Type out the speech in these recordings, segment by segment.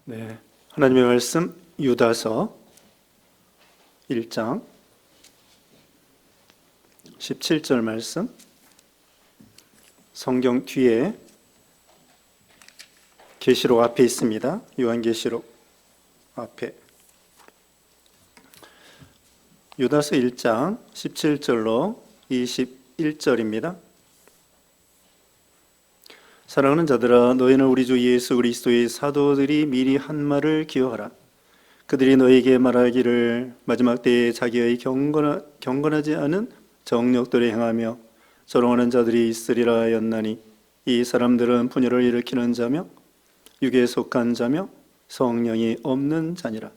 네, 하나님의 말씀 유다서 1장 17절 말씀, 성경 뒤에 계시록 앞에 있습니다. 요한계시록 앞에 유다서 1장 17절로 21절입니다. 사랑하는 자들아, 너희는 우리 주 예수 그리스도의 사도들이 미리 한 말을 기억하라. 그들이 너희에게 말하기를 마지막 때에 자기의 경건하지 않은 정력들에 행하며 조롱하는 자들이 있으리라 하였나니, 이 사람들은 분열을 일으키는 자며 육에 속한 자며 성령이 없는 자니라.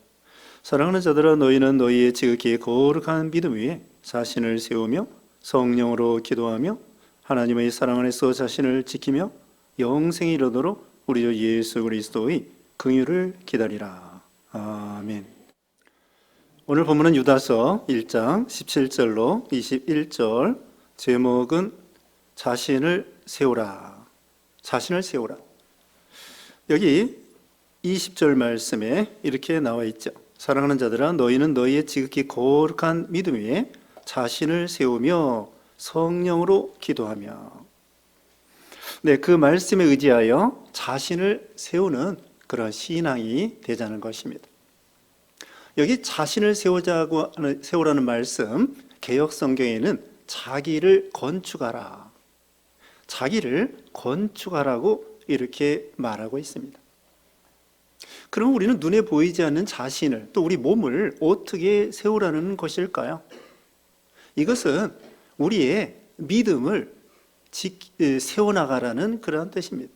사랑하는 자들아, 너희는 너희의 지극히 거룩한 믿음 위에 자신을 세우며 성령으로 기도하며 하나님의 사랑 안에서 자신을 지키며 영생에 이르도록 우리 주 예수 그리스도의 긍휼을 기다리라. 아멘. 오늘 본문은 유다서 1장 17절로 21절, 제목은 자신을 세우라. 자신을 세우라. 여기 20절 말씀에 이렇게 나와 있죠. 사랑하는 자들아, 너희는 너희의 지극히 거룩한 믿음 위에 자신을 세우며 성령으로 기도하며. 네, 그 말씀에 의지하여 자신을 세우는 그런 신앙이 되자는 것입니다. 여기 자신을 세우라는 말씀, 개역 성경에는 자기를 건축하라, 자기를 건축하라고 이렇게 말하고 있습니다. 그럼 우리는 눈에 보이지 않는 자신을, 또 우리 몸을 어떻게 세우라는 것일까요? 이것은 우리의 믿음을 세워나가라는 그러한 뜻입니다.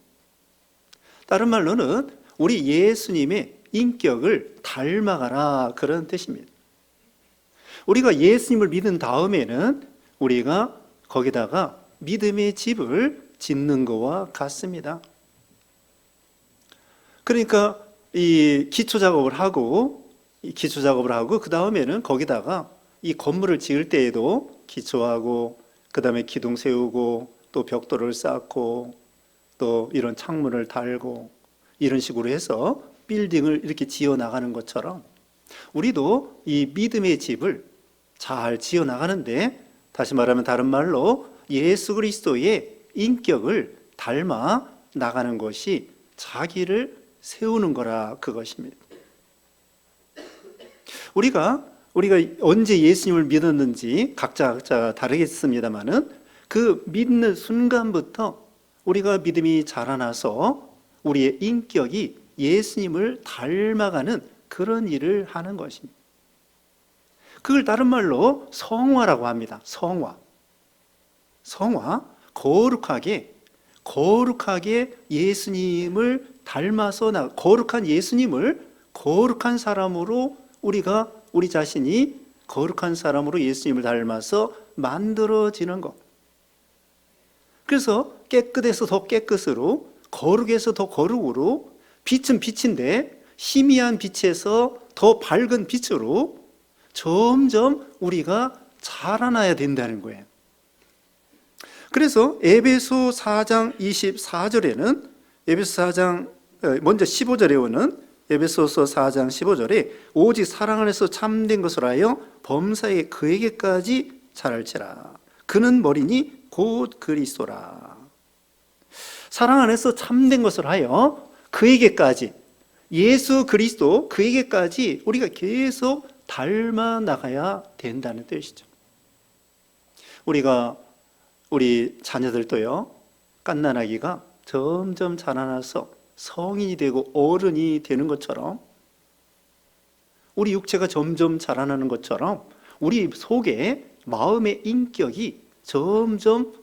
다른 말로는 우리 예수님의 인격을 닮아가라, 그런 뜻입니다. 우리가 예수님을 믿은 다음에는 우리가 거기다가 믿음의 집을 짓는 것과 같습니다. 그러니까 이 기초 작업을 하고 그 다음에는 거기다가 이 건물을 지을 때에도 기초하고, 그 다음에 기둥 세우고, 또 벽돌을 쌓고, 또 이런 창문을 달고, 이런 식으로 해서 빌딩을 이렇게 지어 나가는 것처럼 우리도 이 믿음의 집을 잘 지어 나가는데, 다시 말하면 다른 말로 예수 그리스도의 인격을 닮아 나가는 것이 자기를 세우는 거라, 그것입니다. 우리가 언제 예수님을 믿었는지 각자 다르겠습니다만은, 그 믿는 순간부터 우리가 믿음이 자라나서 우리의 인격이 예수님을 닮아가는 그런 일을 하는 것입니다. 그걸 다른 말로 성화라고 합니다. 성화, 거룩하게 예수님을 닮아서 거룩한 예수님을 거룩한 사람으로 우리 자신이 거룩한 사람으로 예수님을 닮아서 만들어지는 것. 그래서 깨끗해서 더 깨끗으로, 거룩해서 더 거룩으로, 빛은 빛인데 희미한 빛에서 더 밝은 빛으로 점점 우리가 자라나야 된다는 거예요. 그래서 에베소 4장 24절에는 먼저 15절에 오는 에베소서 4장 15절에 오직 사랑 안에서 참된 것을 하여 범사에 그에게까지 자랄지라. 그는 머리니 곧 그리스도라. 사랑 안에서 참된 것을 하여 그에게까지, 예수 그리스도 그에게까지 우리가 계속 닮아 나가야 된다는 뜻이죠. 우리 자녀들도요, 갓난아기가 점점 자라나서 성인이 되고 어른이 되는 것처럼, 우리 육체가 점점 자라나는 것처럼 우리 속에 마음의 인격이 점점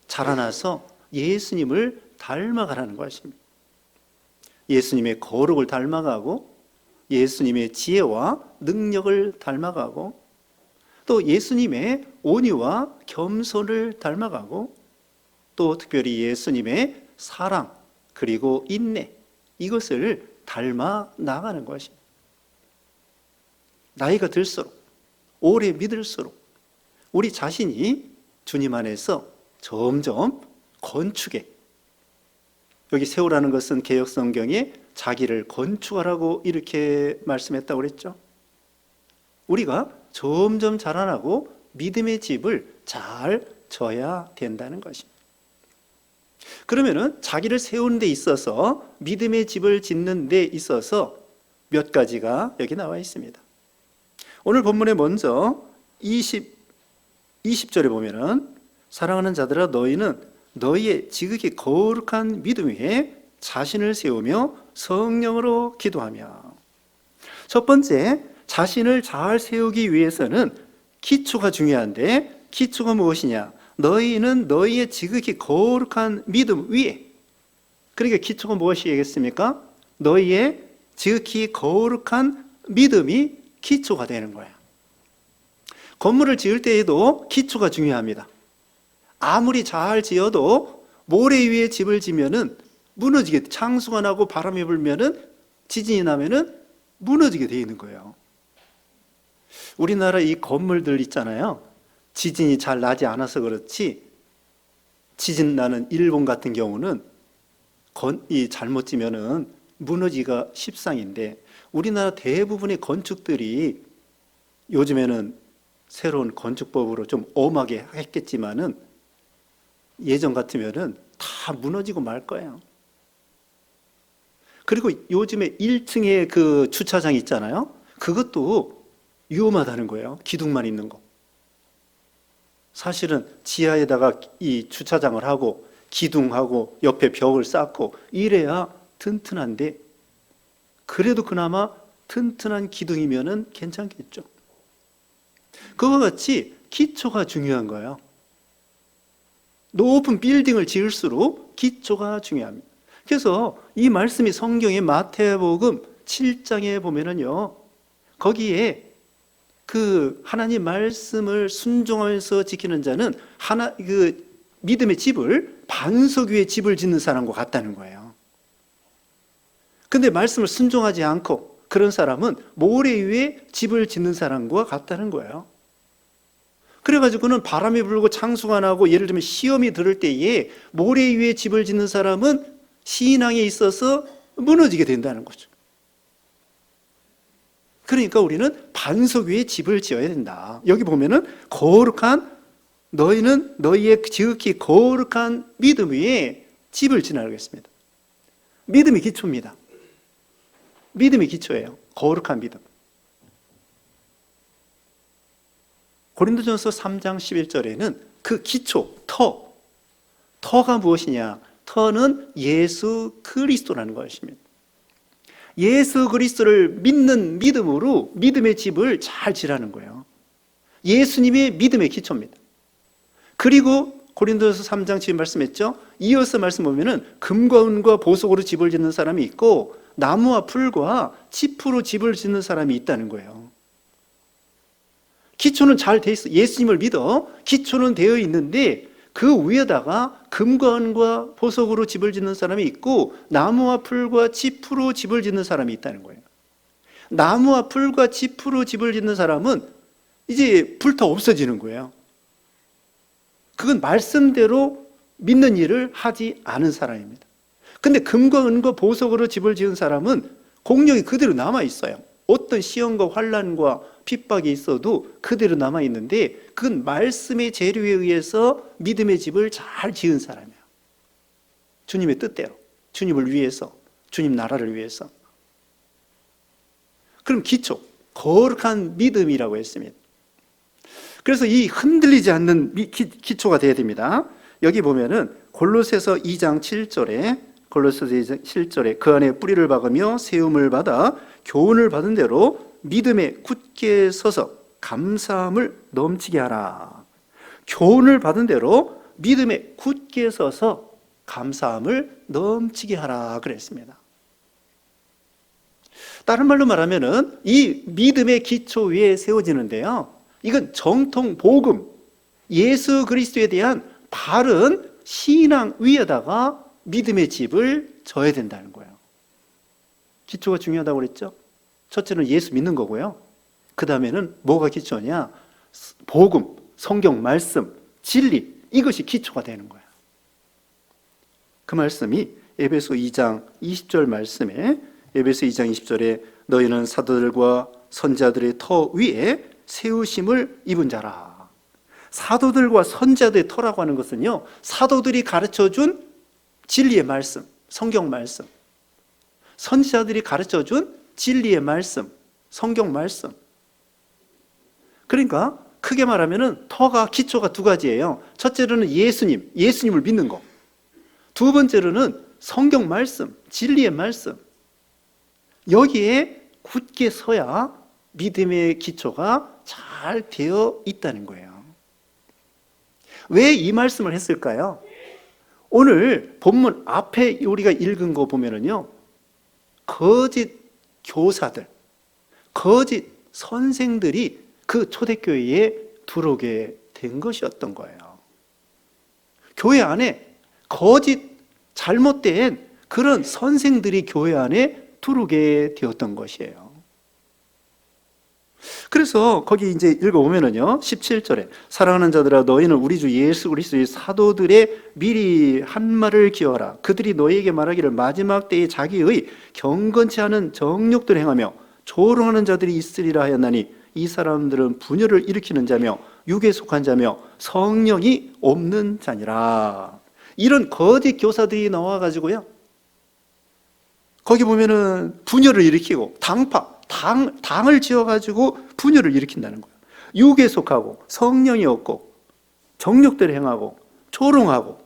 자라나서 예수님을 닮아가라는 것입니다. 예수님의 거룩을 닮아가고, 예수님의 지혜와 능력을 닮아가고, 또 예수님의 온유와 겸손을 닮아가고, 또 특별히 예수님의 사랑 그리고 인내, 이것을 닮아 나가는 것입니다. 나이가 들수록, 오래 믿을수록 우리 자신이 주님 안에서 점점 건축에, 여기 세우라는 것은 개역 성경에 자기를 건축하라고 이렇게 말씀했다고 그랬죠. 우리가 점점 자라나고 믿음의 집을 잘 져야 된다는 것입니다. 그러면은 자기를 세우는 데 있어서, 믿음의 집을 짓는 데 있어서 몇 가지가 여기 나와 있습니다. 오늘 본문에 먼저 20절에 보면은 사랑하는 자들아 너희는 너희의 지극히 거룩한 믿음 위에 자신을 세우며 성령으로 기도하며. 첫 번째, 자신을 잘 세우기 위해서는 기초가 중요한데, 기초가 무엇이냐? 너희는 너희의 지극히 거룩한 믿음 위에. 그러니까 기초가 무엇이겠습니까? 너희의 지극히 거룩한 믿음이 기초가 되는 거예요. 건물을 지을 때에도 기초가 중요합니다. 아무리 잘 지어도 모래 위에 집을 지면은 무너지게, 창수가 나고 바람이 불면은, 지진이 나면은 무너지게 되어 있는 거예요. 우리나라 이 건물들 있잖아요. 지진이 잘 나지 않아서 그렇지, 지진 나는 일본 같은 경우는 이 잘못 지면은 무너지기가 십상인데, 우리나라 대부분의 건축들이 요즘에는 새로운 건축법으로 좀 엄하게 했겠지만은 예전 같으면은 다 무너지고 말 거예요. 그리고 요즘에 1층에 그 주차장 있잖아요. 그것도 위험하다는 거예요. 기둥만 있는 거. 사실은 지하에다가 이 주차장을 하고 기둥하고 옆에 벽을 쌓고 이래야 튼튼한데, 그래도 그나마 튼튼한 기둥이면은 괜찮겠죠. 그와 같이 기초가 중요한 거예요. 높은 빌딩을 지을수록 기초가 중요합니다. 그래서 이 말씀이 성경의 마태복음 7장에 보면은요, 거기에 그 하나님 말씀을 순종하면서 지키는 자는 그 믿음의 집을 반석 위에 집을 짓는 사람과 같다는 거예요. 근데 말씀을 순종하지 않고 그런 사람은 모래 위에 집을 짓는 사람과 같다는 거예요. 그래가지고는 바람이 불고 창수가 나고, 예를 들면 시험이 들을 때에 모래 위에 집을 짓는 사람은 신앙에 있어서 무너지게 된다는 거죠. 그러니까 우리는 반석 위에 집을 지어야 된다. 여기 보면은 너희는 너희의 지극히 거룩한 믿음 위에 집을 지으라고 했습니다. 믿음이 기초입니다. 믿음이 기초예요. 거룩한 믿음. 고린도전서 3장 11절에는 그 기초, 터가 무엇이냐? 터는 예수 그리스도라는 것입니다. 예수 그리스도를 믿는 믿음으로 믿음의 집을 잘 지라는 거예요. 예수님의 믿음의 기초입니다. 그리고 고린도전서 3장 지금 말씀했죠. 이어서 말씀 보면은 금과 은과 보석으로 집을 짓는 사람이 있고 나무와 풀과 짚으로 집을 짓는 사람이 있다는 거예요. 기초는 잘 돼 있어. 예수님을 믿어. 기초는 되어 있는데 그 위에다가 금과 은과 보석으로 집을 짓는 사람이 있고 나무와 풀과 짚으로 집을 짓는 사람이 있다는 거예요. 나무와 풀과 짚으로 집을 짓는 사람은 이제 불타 없어지는 거예요. 그건 말씀대로 믿는 일을 하지 않은 사람입니다. 근데 금과 은과 보석으로 집을 지은 사람은 공력이 그대로 남아 있어요. 어떤 시험과 환난과 핍박이 있어도 그대로 남아 있는데, 그건 말씀의 재료에 의해서 믿음의 집을 잘 지은 사람이에요. 주님의 뜻대로, 주님을 위해서, 주님 나라를 위해서. 그럼 기초, 거룩한 믿음이라고 했습니다. 그래서 이 흔들리지 않는 기초가 되어야 됩니다. 여기 보면은 골로새서 2장 7절에 그 안에 뿌리를 박으며 세움을 받아 교훈을 받은 대로 믿음에 굳게 서서 감사함을 넘치게 하라. 교훈을 받은 대로 믿음에 굳게 서서 감사함을 넘치게 하라 그랬습니다. 다른 말로 말하면은 이 믿음의 기초 위에 세워지는데요, 이건 정통 복음, 예수 그리스도에 대한 바른 신앙 위에다가 믿음의 집을 져야 된다는 거예요. 기초가 중요하다고 그랬죠? 첫째는 예수 믿는 거고요. 그 다음에는 뭐가 기초냐? 복음, 성경 말씀, 진리, 이것이 기초가 되는 거예요. 그 말씀이 에베소 2장 20절 말씀에 에베소 2장 20절에 너희는 사도들과 선자들의 터 위에 세우심을 입은 자라. 사도들과 선자들의 터라고 하는 것은요, 사도들이 가르쳐준 진리의 말씀, 성경 말씀, 선지자들이 가르쳐준 진리의 말씀, 성경 말씀. 그러니까 크게 말하면 터가, 기초가 두 가지예요. 첫째로는 예수님을 믿는 거. 두 번째로는 성경 말씀, 진리의 말씀. 여기에 굳게 서야 믿음의 기초가 잘 되어 있다는 거예요. 왜 이 말씀을 했을까요? 오늘 본문 앞에 우리가 읽은 거 보면은요, 거짓 교사들, 거짓 선생들이 그 초대교회에 들어오게 된 것이었던 거예요. 교회 안에 거짓, 잘못된 그런 선생들이 교회 안에 들어오게 되었던 것이에요. 그래서 거기 이제 읽어보면은요, 17절에 사랑하는 자들아 너희는 우리 주 예수 그리스도의 사도들의 미리 한 말을 기어하라. 그들이 너희에게 말하기를 마지막 때에 자기의 경건치 않은 정욕들 행하며 조롱하는 자들이 있으리라 하였나니 이 사람들은 분열을 일으키는 자며 육에 속한 자며 성령이 없는 자니라. 이런 거짓 교사들이 나와가지고요, 거기 보면은 분열을 일으키고 당을 지어가지고 분열을 일으킨다는 거예요. 육에 속하고 성령이 없고 정욕들을 행하고 조롱하고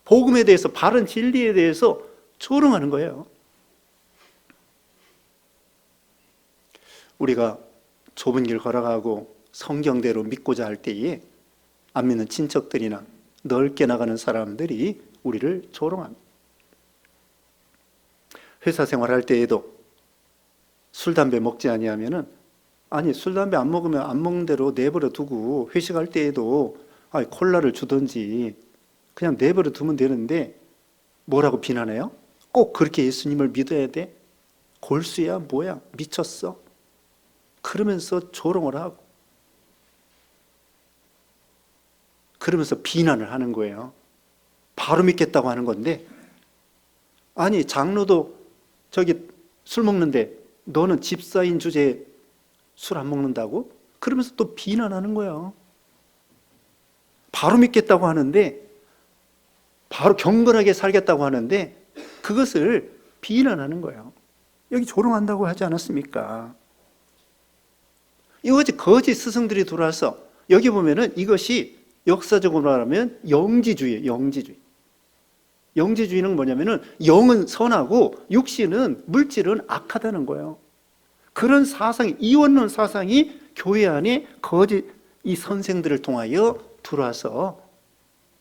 복음에 대해서, 바른 진리에 대해서 조롱하는 거예요. 우리가 좁은 길 걸어가고 성경대로 믿고자 할 때에 안 믿는 친척들이나 넓게 나가는 사람들이 우리를 조롱합니다. 회사 생활할 때에도 술, 담배 먹지 아니하면은, 아니 술, 담배 안 먹으면 안 먹는 대로 내버려 두고 회식할 때에도 콜라를 주든지 그냥 내버려 두면 되는데 뭐라고 비난해요? 꼭 그렇게 예수님을 믿어야 돼? 골수야 뭐야? 미쳤어? 그러면서 조롱을 하고 그러면서 비난을 하는 거예요. 바로 믿겠다고 하는 건데, 아니 장로도 저기 술 먹는데 너는 집사인 주제에 술 안 먹는다고? 그러면서 또 비난하는 거예요. 바로 믿겠다고 하는데, 바로 경건하게 살겠다고 하는데 그것을 비난하는 거예요. 여기 조롱한다고 하지 않았습니까? 이것이 거짓 스승들이 들어와서, 여기 보면은 이것이 역사적으로 말하면 영지주의예요. 영지주의는 뭐냐면은 영은 선하고 육신은, 물질은 악하다는 거예요. 그런 사상이, 이원론 사상이 교회 안에 거짓 이 선생들을 통하여 들어와서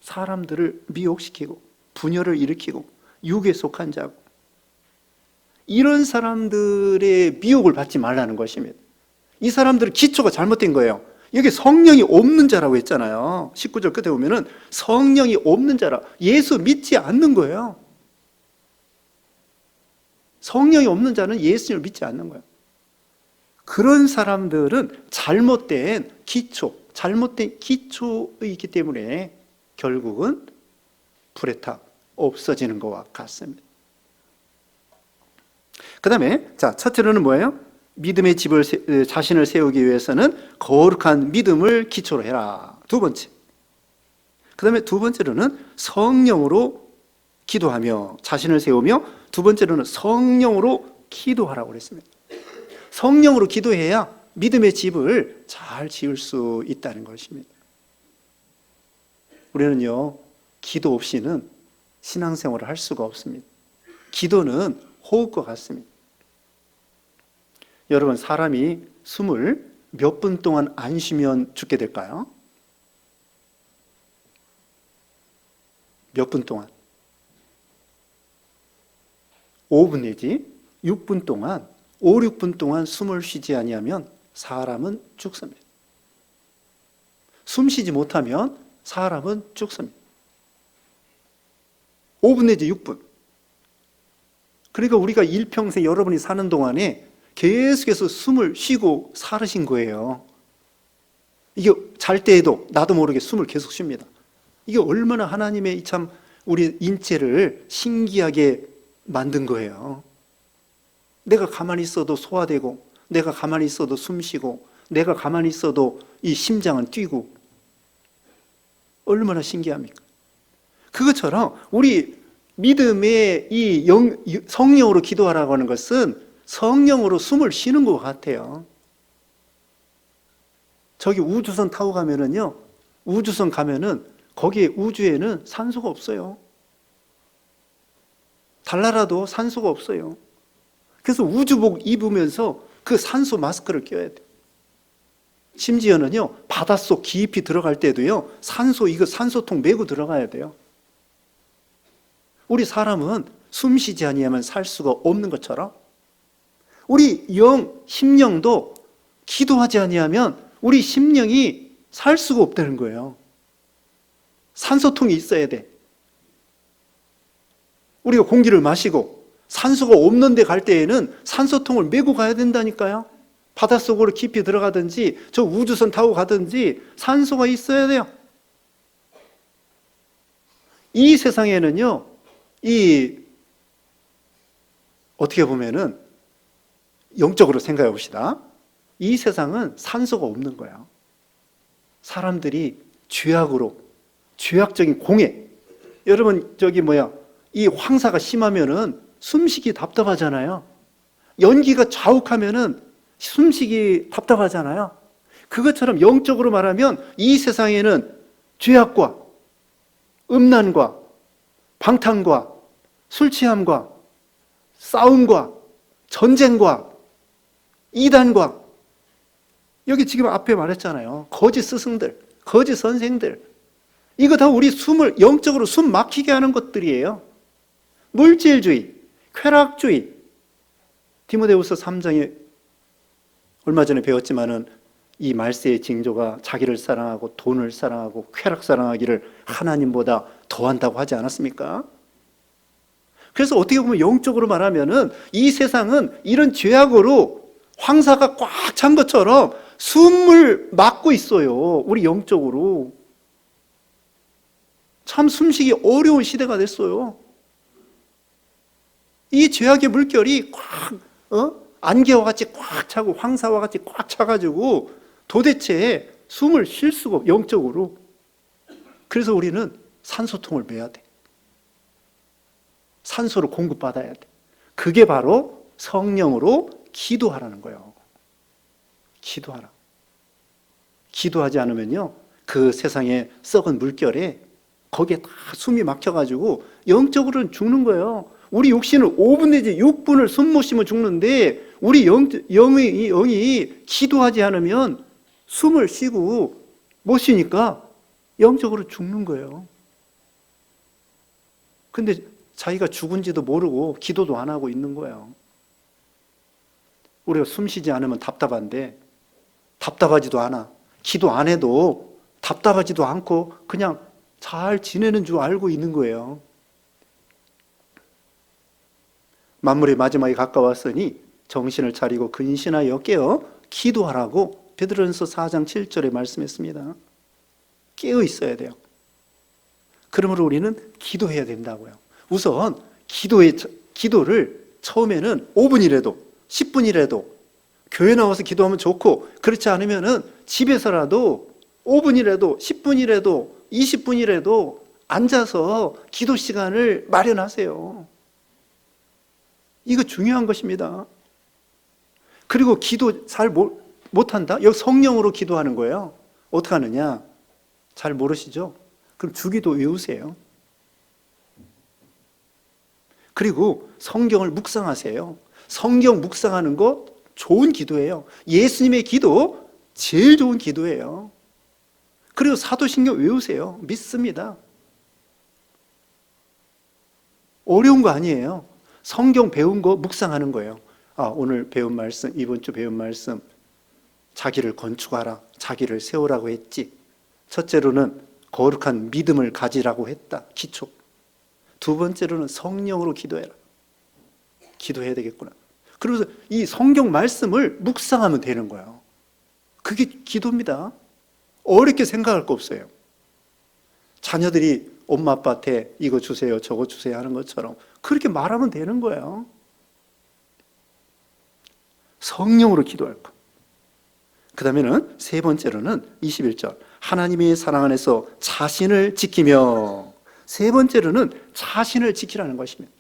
사람들을 미혹시키고 분열을 일으키고 육에 속한 자고, 이런 사람들의 미혹을 받지 말라는 것입니다. 이 사람들은 기초가 잘못된 거예요. 여기 성령이 없는 자라고 했잖아요. 19절 끝에 보면은 성령이 없는 자라, 예수 믿지 않는 거예요. 성령이 없는 자는 예수님을 믿지 않는 거예요. 그런 사람들은 잘못된 기초이기 때문에 결국은 불에 타 없어지는 것과 같습니다. 그 다음에 첫째로는 뭐예요? 믿음의 집을 자신을 세우기 위해서는 거룩한 믿음을 기초로 해라. 두 번째. 그 다음에 두 번째로는 성령으로 기도하며 자신을 세우며, 두 번째로는 성령으로 기도하라고 그랬습니다. 성령으로 기도해야 믿음의 집을 잘 지을 수 있다는 것입니다. 우리는요, 기도 없이는 신앙생활을 할 수가 없습니다. 기도는 호흡과 같습니다. 여러분, 사람이 숨을 몇 분 동안 안 쉬면 죽게 될까요? 몇 분 동안? 5분 내지 6분 동안, 5, 6분 동안 숨을 쉬지 아니하면 사람은 죽습니다. 숨 쉬지 못하면 사람은 죽습니다. 5분 내지 6분. 그러니까 우리가 일평생 여러분이 사는 동안에 계속해서 숨을 쉬고 살으신 거예요. 이게 잘 때에도 나도 모르게 숨을 계속 쉽니다. 이게 얼마나 하나님의 참 우리 인체를 신기하게 만든 거예요. 내가 가만히 있어도 소화되고, 내가 가만히 있어도 숨쉬고, 내가 가만히 있어도 이 심장은 뛰고, 얼마나 신기합니까? 그것처럼 우리 믿음의 이 성령으로 기도하라고 하는 것은 성령으로 숨을 쉬는 것 같아요. 저기 우주선 타고 가면은요, 우주선 가면은 거기에 우주에는 산소가 없어요. 달나라도 산소가 없어요. 그래서 우주복 입으면서 그 산소 마스크를 껴야 돼요. 심지어는요, 바닷속 깊이 들어갈 때도요, 이거 산소통 메고 들어가야 돼요. 우리 사람은 숨 쉬지 아니하면 살 수가 없는 것처럼 우리 심령도 기도하지 아니하면 우리 심령이 살 수가 없다는 거예요. 산소통이 있어야 돼. 우리가 공기를 마시고 산소가 없는 데 갈 때에는 산소통을 메고 가야 된다니까요. 바닷속으로 깊이 들어가든지 저 우주선 타고 가든지 산소가 있어야 돼요. 이 세상에는요, 어떻게 보면은 영적으로 생각해 봅시다. 이 세상은 산소가 없는 거예요. 사람들이 죄악적인 공해. 여러분, 이 황사가 심하면은 숨쉬기 답답하잖아요. 연기가 자욱하면은 숨쉬기 답답하잖아요. 그것처럼 영적으로 말하면 이 세상에는 죄악과 음란과 방탕과 술 취함과 싸움과 전쟁과 이단과 여기 지금 앞에 말했잖아요. 거짓 스승들, 거짓 선생들. 이거 다 우리 영적으로 숨 막히게 하는 것들이에요. 물질주의, 쾌락주의. 디모데후서 3장에 얼마 전에 배웠지만은 이 말세의 징조가 자기를 사랑하고 돈을 사랑하고 쾌락 사랑하기를 하나님보다 더한다고 하지 않았습니까? 그래서 어떻게 보면 영적으로 말하면은 이 세상은 이런 죄악으로 황사가 꽉 찬 것처럼 숨을 막고 있어요. 우리 영적으로. 참 숨쉬기 어려운 시대가 됐어요. 이 죄악의 물결이 안개와 같이 꽉 차고 황사와 같이 꽉 차가지고 도대체 숨을 쉴 수가 없어요. 영적으로. 그래서 우리는 산소통을 매야 돼. 산소를 공급받아야 돼. 그게 바로 성령으로 기도하라는 거예요. 기도하라. 기도하지 않으면요, 그 세상의 썩은 물결에 거기에 다 숨이 막혀가지고 영적으로는 죽는 거예요. 우리 육신은 5분 내지 6분을 숨 못 쉬면 죽는데 우리 영이 기도하지 않으면 숨을 쉬고 못 쉬니까 영적으로 죽는 거예요. 근데 자기가 죽은지도 모르고 기도도 안 하고 있는 거예요. 우리가 숨 쉬지 않으면 답답한데 답답하지도 않아. 기도 안 해도 답답하지도 않고 그냥 잘 지내는 줄 알고 있는 거예요. 만물의 마지막이 가까웠으니 정신을 차리고 근신하여 깨어 기도하라고 베드로전서 4장 7절에 말씀했습니다. 깨어 있어야 돼요. 그러므로 우리는 기도해야 된다고요. 우선 기도를 처음에는 5분이라도 10분이라도 교회 나와서 기도하면 좋고, 그렇지 않으면은 집에서라도 5분이라도 10분이라도 20분이라도 앉아서 기도 시간을 마련하세요. 이거 중요한 것입니다. 그리고 기도 잘 못한다? 여기 성령으로 기도하는 거예요. 어떻게 하느냐? 잘 모르시죠? 그럼 주기도 외우세요. 그리고 성경을 묵상하세요. 성경 묵상하는 거 좋은 기도예요. 예수님의 기도 제일 좋은 기도예요. 그리고 사도신경 외우세요. 믿습니다. 어려운 거 아니에요. 성경 배운 거 묵상하는 거예요. 오늘 배운 말씀, 이번 주 배운 말씀, 자기를 건축하라, 자기를 세우라고 했지. 첫째로는 거룩한 믿음을 가지라고 했다. 기초. 두 번째로는 성령으로 기도해라. 기도해야 되겠구나. 그래서 이 성경 말씀을 묵상하면 되는 거예요. 그게 기도입니다. 어렵게 생각할 거 없어요. 자녀들이 엄마 아빠한테 이거 주세요, 저거 주세요 하는 것처럼 그렇게 말하면 되는 거예요. 성령으로 기도할 것. 그 다음에는 세 번째로는 21절 하나님의 사랑 안에서 자신을 지키며, 세 번째로는 자신을 지키라는 것입니다.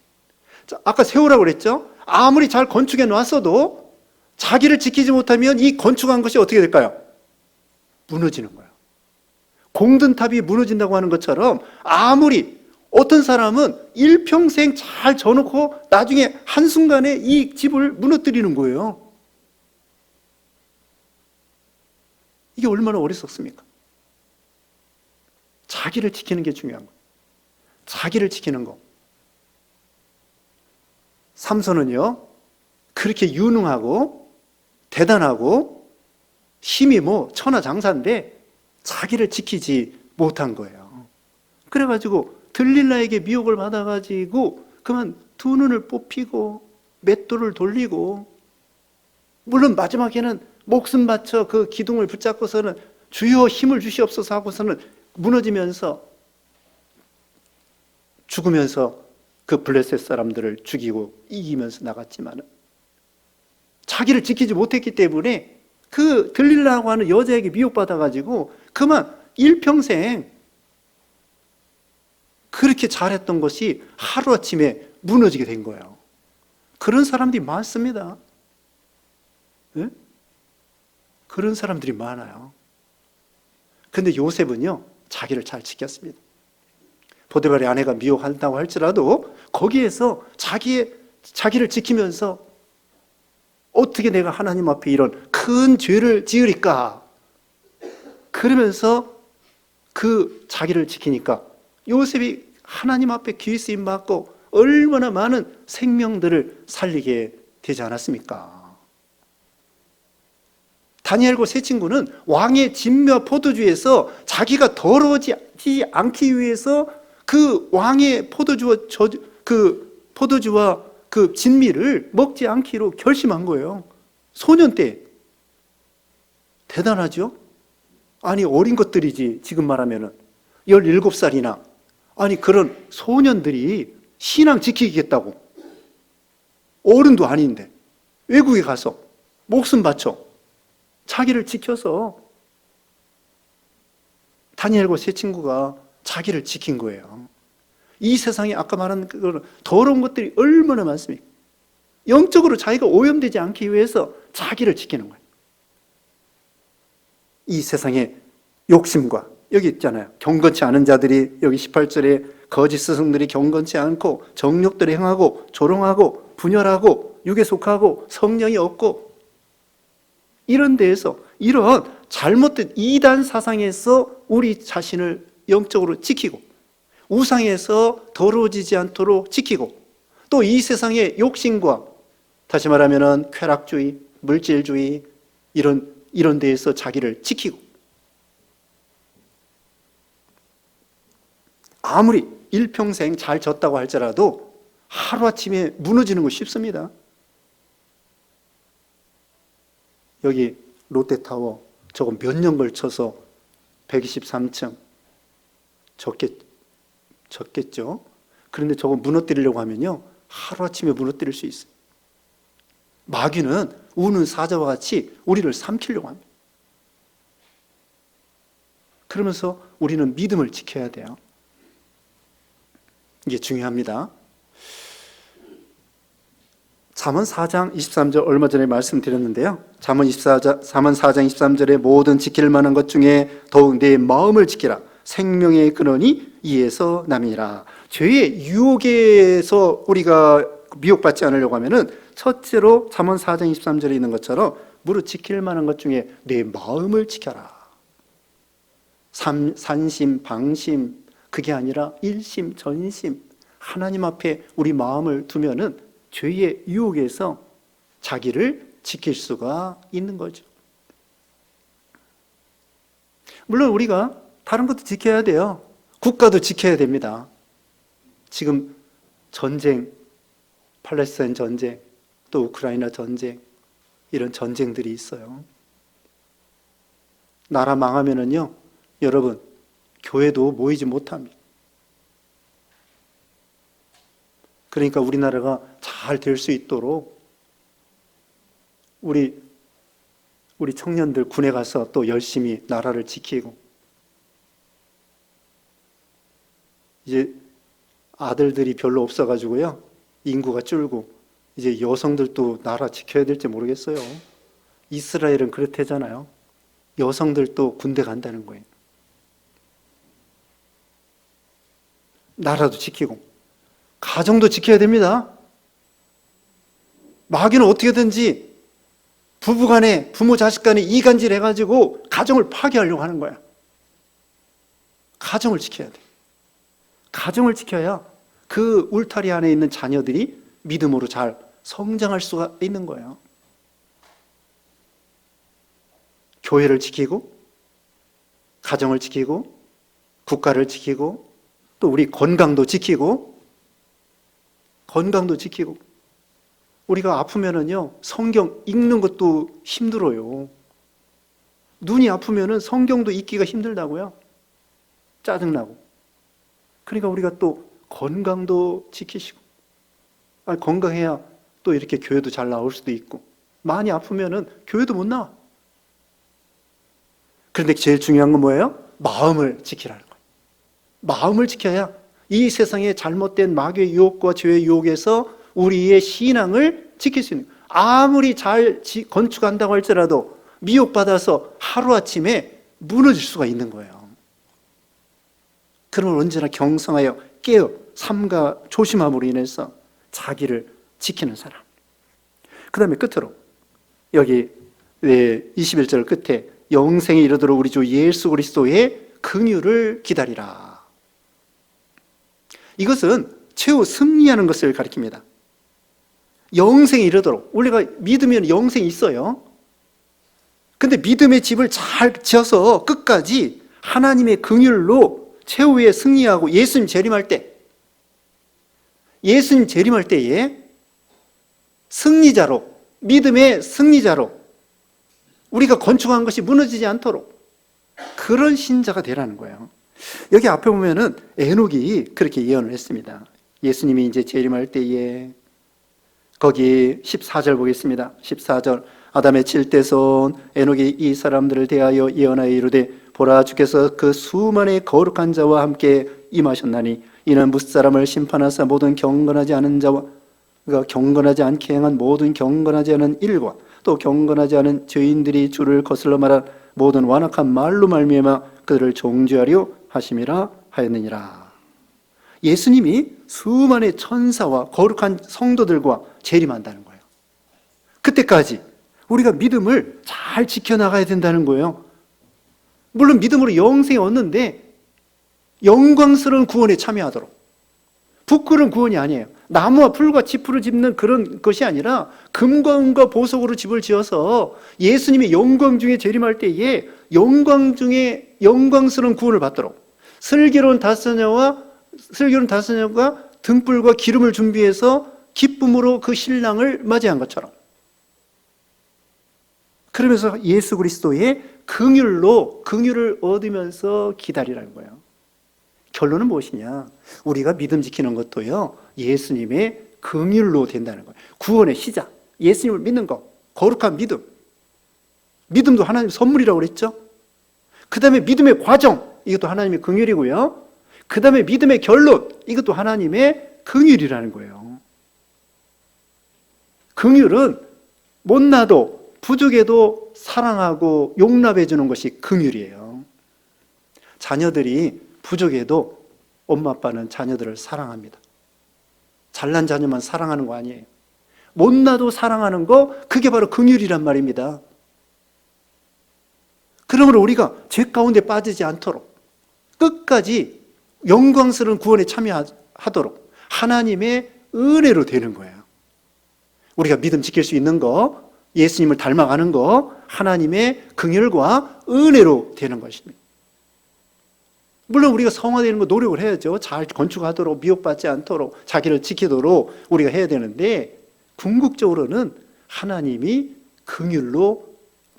자, 아까 세우라고 그랬죠? 아무리 잘 건축해 놨어도 자기를 지키지 못하면 이 건축한 것이 어떻게 될까요? 무너지는 거예요. 공든탑이 무너진다고 하는 것처럼 아무리 어떤 사람은 일평생 잘 져놓고 나중에 한순간에 이 집을 무너뜨리는 거예요. 이게 얼마나 어리석습니까? 자기를 지키는 게 중요한 거예요. 자기를 지키는 거. 삼손은요, 그렇게 유능하고 대단하고 힘이 뭐 천하장사인데 자기를 지키지 못한 거예요. 그래가지고 들릴라에게 미혹을 받아가지고 그만 두 눈을 뽑히고 맷돌을 돌리고, 물론 마지막에는 목숨 바쳐 그 기둥을 붙잡고서는 주여 힘을 주시옵소서 하고서는 무너지면서 죽으면서 그 블레셋 사람들을 죽이고 이기면서 나갔지만 자기를 지키지 못했기 때문에 그 들릴라고 하는 여자에게 미혹받아가지고 그만 일평생 그렇게 잘했던 것이 하루아침에 무너지게 된 거예요. 그런 사람들이 많습니다. 네? 그런 사람들이 많아요. 근데 요셉은요, 자기를 잘 지켰습니다. 보디발의 아내가 미혹한다고 할지라도 거기에서 자기를 지키면서 어떻게 내가 하나님 앞에 이런 큰 죄를 지으리까? 그러면서 그 자기를 지키니까 요셉이 하나님 앞에 귀 쓰임 받고 얼마나 많은 생명들을 살리게 되지 않았습니까? 다니엘과 세 친구는 왕의 진며 포도주에서 자기가 더러워지지 않기 위해서 그 왕의 포도주와 그 진미를 먹지 않기로 결심한 거예요. 소년 때. 대단하죠? 아니, 어린 것들이지, 지금 말하면은 17살이나. 아니, 그런 소년들이 신앙 지키겠다고. 어른도 아닌데 외국에 가서 목숨 바쳐 자기를 지켜서 다니엘과 세 친구가 자기를 지킨 거예요. 이 세상에 아까 말한 그 더러운 것들이 얼마나 많습니까? 영적으로 자기가 오염되지 않기 위해서 자기를 지키는 거예요. 이 세상의 욕심과, 여기 있잖아요, 경건치 않은 자들이, 여기 18절에 거짓 스승들이 경건치 않고 정욕들을 행하고 조롱하고 분열하고 육에 속하고 성령이 없고, 이런 데에서 이런 잘못된 이단 사상에서 우리 자신을 영적으로 지키고, 우상에서 더러워지지 않도록 지키고, 또 이 세상의 욕심과, 다시 말하면 쾌락주의, 물질주의, 이런 데에서 자기를 지키고, 아무리 일평생 잘 졌다고 할지라도 하루아침에 무너지는 거 쉽습니다. 여기 롯데타워 저거 몇 년 걸쳐서 123층 졌겠죠. 그런데 저거 무너뜨리려고 하면요, 하루아침에 무너뜨릴 수 있어요. 마귀는 우는 사자와 같이 우리를 삼키려고 합니다. 그러면서 우리는 믿음을 지켜야 돼요. 이게 중요합니다. 잠언 4장 23절 얼마 전에 말씀드렸는데요. 잠언 4장 23절에 모든 지킬 만한 것 중에 더욱 내 마음을 지키라. 생명의 근원이 이에서 남이라. 죄의 유혹에서 우리가 미혹받지 않으려고 하면은 첫째로 잠언 4장 23절에 있는 것처럼 무릇 지킬 만한 것 중에 내 마음을 지켜라. 산심, 방심, 그게 아니라 일심, 전심, 하나님 앞에 우리 마음을 두면은 죄의 유혹에서 자기를 지킬 수가 있는 거죠. 물론 우리가 다른 것도 지켜야 돼요. 국가도 지켜야 됩니다. 지금 전쟁, 팔레스타인 전쟁, 또 우크라이나 전쟁, 이런 전쟁들이 있어요. 나라 망하면은요, 여러분, 교회도 모이지 못합니다. 그러니까 우리나라가 잘 될 수 있도록 우리 청년들 군에 가서 또 열심히 나라를 지키고, 이제 아들들이 별로 없어가지고요, 인구가 줄고, 이제 여성들도 나라 지켜야 될지 모르겠어요. 이스라엘은 그렇대잖아요. 여성들도 군대 간다는 거예요. 나라도 지키고 가정도 지켜야 됩니다. 마귀는 어떻게든지 부부간에, 부모 자식간에 이간질 해가지고 가정을 파괴하려고 하는 거야. 가정을 지켜야 돼. 가정을 지켜야 그 울타리 안에 있는 자녀들이 믿음으로 잘 성장할 수가 있는 거예요. 교회를 지키고, 가정을 지키고, 국가를 지키고, 또 우리 건강도 지키고, 우리가 아프면은요, 성경 읽는 것도 힘들어요. 눈이 아프면은 성경도 읽기가 힘들다고요. 짜증나고. 그러니까 우리가 또 건강도 지키시고, 건강해야 또 이렇게 교회도 잘 나올 수도 있고, 많이 아프면은 교회도 못 나와. 그런데 제일 중요한 건 뭐예요? 마음을 지키라는 거예요. 마음을 지켜야 이 세상의 잘못된 마귀의 유혹과 죄의 유혹에서 우리의 신앙을 지킬 수 있는 거예요. 아무리 잘 건축한다고 할지라도 미혹받아서 하루아침에 무너질 수가 있는 거예요. 그러면 언제나 경성하여 깨어 삼가 조심함으로 인해서 자기를 지키는 사람. 그 다음에 끝으로 여기 21절 끝에 영생에 이르도록 우리 주 예수 그리스도의 긍휼을 기다리라. 이것은 최후 승리하는 것을 가리킵니다. 영생에 이르도록, 우리가 믿으면 영생이 있어요. 근데 믿음의 집을 잘 지어서 끝까지 하나님의 긍휼로 최후에 승리하고 예수님 재림할 때에 승리자로, 믿음의 승리자로 우리가 건축한 것이 무너지지 않도록 그런 신자가 되라는 거예요. 여기 앞에 보면은 에녹이 그렇게 예언을 했습니다. 예수님이 이제 재림할 때에 거기 14절 보겠습니다. 14절 아담의 7대손 에녹이 이 사람들을 대하여 예언하여 이르되 보라 주께서 그 수만의 거룩한 자와 함께 임하셨나니 이는 무사람을 심판하사 모든 경건하지 않은 자와 그가 경건하지 않게 행한 모든 경건하지 않은 일과 또 경건하지 않은 죄인들이 주를 거슬러 말한 모든 완악한 말로 말미암아 그들을 정죄하려 하심이라 하였느니라. 예수님이 수많은 천사와 거룩한 성도들과 재림한다는 거예요. 그때까지 우리가 믿음을 잘 지켜나가야 된다는 거예요. 물론 믿음으로 영생에 얻는데 영광스러운 구원에 참여하도록. 부끄러운 구원이 아니에요. 나무와 풀과 지푸를 짚는 그런 것이 아니라 금과 은과 보석으로 집을 지어서 예수님의 영광 중에 재림할 때에 영광 중에 영광스러운 구원을 받도록 슬기로운 다스녀가 등불과 기름을 준비해서 기쁨으로 그 신랑을 맞이한 것처럼, 그러면서 예수 그리스도의 긍휼을 얻으면서 기다리라는 거예요. 결론은 무엇이냐? 우리가 믿음 지키는 것도요, 예수님의 긍휼로 된다는 거예요. 구원의 시작, 예수님을 믿는 것, 거룩한 믿음. 믿음도 하나님의 선물이라고 그랬죠. 그 다음에 믿음의 과정, 이것도 하나님의 긍휼이고요. 그 다음에 믿음의 결론, 이것도 하나님의 긍휼이라는 거예요. 긍휼은 못나도 부족해도 사랑하고 용납해 주는 것이 긍휼이에요. 자녀들이 부족해도 엄마 아빠는 자녀들을 사랑합니다. 잘난 자녀만 사랑하는 거 아니에요. 못나도 사랑하는 거, 그게 바로 긍휼이란 말입니다. 그러므로 우리가 죄 가운데 빠지지 않도록 끝까지 영광스러운 구원에 참여하도록 하나님의 은혜로 되는 거예요. 우리가 믿음 지킬 수 있는 거, 예수님을 닮아가는 거, 하나님의 긍휼과 은혜로 되는 것입니다. 물론 우리가 성화되는 거 노력을 해야죠. 잘 건축하도록, 미혹받지 않도록, 자기를 지키도록 우리가 해야 되는데, 궁극적으로는 하나님이 긍휼로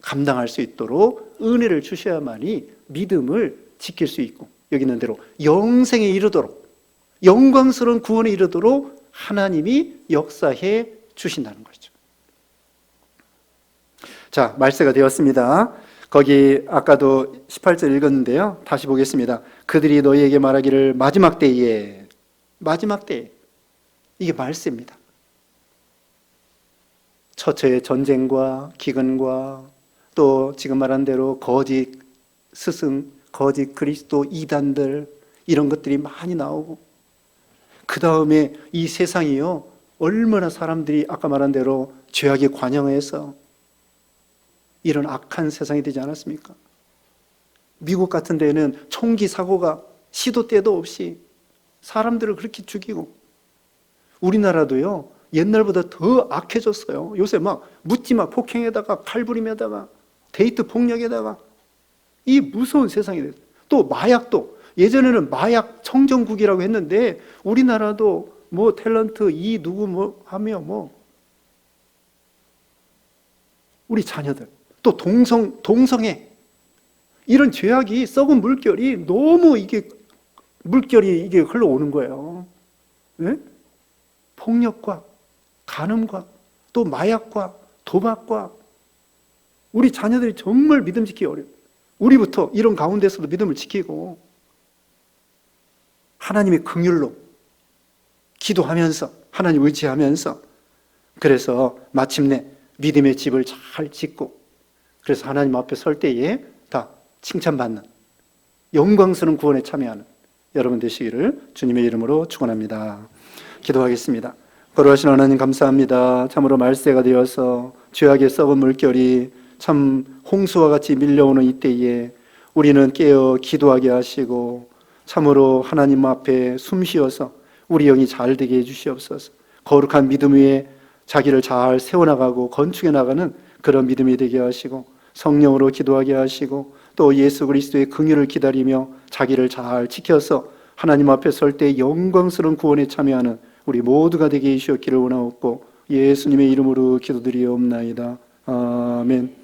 감당할 수 있도록 은혜를 주셔야만이 믿음을 지킬 수 있고, 여기 있는 대로 영생에 이르도록, 영광스러운 구원에 이르도록 하나님이 역사해 주신다는 거죠. 자, 말세가 되었습니다. 거기 아까도 18절 읽었는데요. 다시 보겠습니다. 그들이 너희에게 말하기를 마지막 때에, 마지막 때에, 이게 말세입니다. 처처의 전쟁과 기근과 또 지금 말한 대로 거짓 스승, 거짓 그리스도 이단들, 이런 것들이 많이 나오고, 그 다음에 이 세상이요, 얼마나 사람들이 아까 말한 대로 죄악에 관영해서 이런 악한 세상이 되지 않았습니까? 미국 같은 데는 총기 사고가 시도 때도 없이 사람들을 그렇게 죽이고, 우리나라도요 옛날보다 더 악해졌어요. 요새 막 묻지마 폭행에다가 칼부림에다가 데이트 폭력에다가 이 무서운 세상이 됐어요. 또 마약도, 예전에는 마약 청정국이라고 했는데 우리나라도 뭐 탤런트 이 누구 뭐 하며 뭐 우리 자녀들 또 동성애, 이런 죄악이, 썩은 물결이 너무 이게 물결이 이게 흘러오는 거예요. 네? 폭력과 간음과 또 마약과 도박과, 우리 자녀들이 정말 믿음 지키기 어려워요. 우리부터 이런 가운데서도 믿음을 지키고 하나님의 긍휼로 기도하면서 하나님 의지하면서, 그래서 마침내 믿음의 집을 잘 짓고, 그래서 하나님 앞에 설 때에 다 칭찬받는 영광스러운 구원에 참여하는 여러분 되시기를 주님의 이름으로 축원합니다. 기도하겠습니다. 거룩하신 하나님 감사합니다. 참으로 말세가 되어서 죄악의 썩은 물결이 참 홍수와 같이 밀려오는 이때에 우리는 깨어 기도하게 하시고 참으로 하나님 앞에 숨쉬어서 우리 영이 잘 되게 해주시옵소서. 거룩한 믿음 위에 자기를 잘 세워나가고 건축해 나가는 그런 믿음이 되게 하시고, 성령으로 기도하게 하시고, 또 예수 그리스도의 긍휼을 기다리며 자기를 잘 지켜서 하나님 앞에 설 때 영광스러운 구원에 참여하는 우리 모두가 되게 해주시옵기를 원하옵고 예수님의 이름으로 기도드리옵나이다. 아멘.